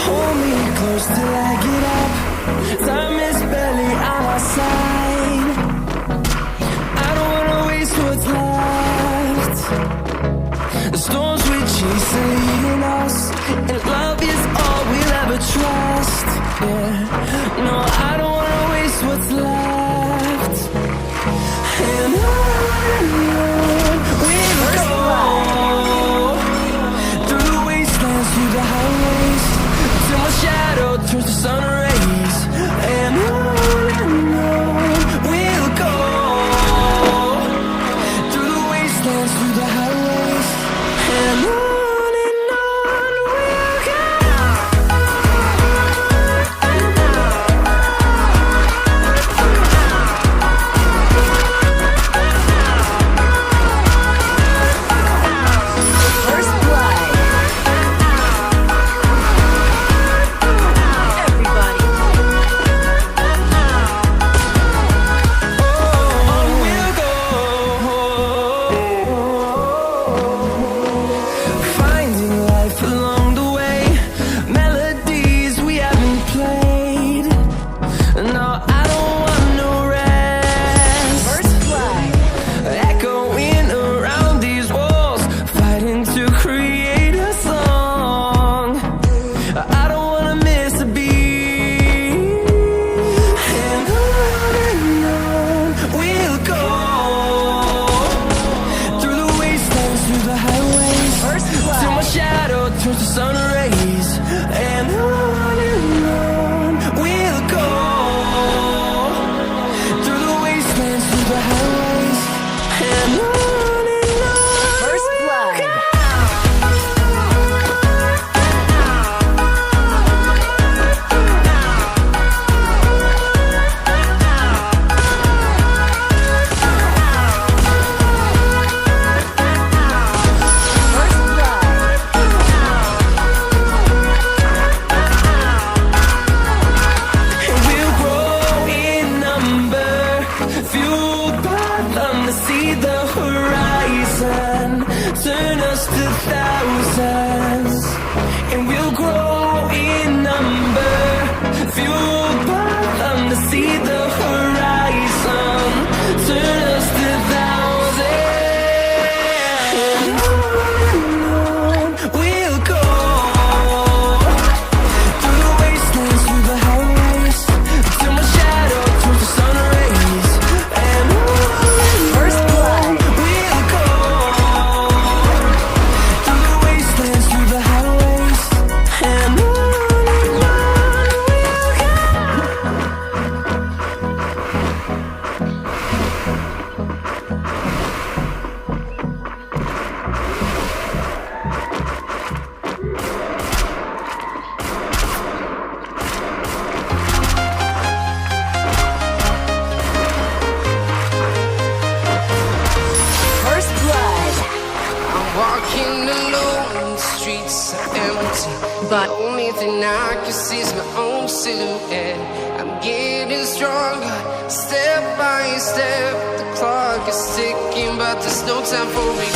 Hold me close till I get up. Time is barely on our side. I don't wanna waste what's left. The storms we chase are leading us, and love is all we'll ever trust. Yeah, no, I don't wanna waste what's left. And on we'll go, through the wastelands, through the highways, till my shadow turns to sun rays. And on we'll go, through the wastelands, through the highways, and on we'll go. First blood. Everybody. On we'll go, finding life along the way, melodies we haven't played. No, I don't want no rest. First blood. Echoing around these walls, fighting to create a song. I don't wanna miss a beat. And on we'll go, through the wastelands, through the highways, First blood. till my shadow turns to sun rays. And on we'll go, through the wastelands, through the highways, and on First we'll blood. go. First blood. And we'll grow in number, fueled by them to see the horizon, turn us to thousands. And we'll grow in number, fueled by them to see the horizon, turn us to thousands. And on we'll go, through the wastelands, through the highways, till my shadow turns to sun rays. And First blood. we'll go, through the wastelands, through the highways, and on we'll go. First blood. I'm walking alone, the streets are empty, but the only thing I can see is my own silhouette. I'm getting stronger, step by step. The clock is ticking, but there's no time for me.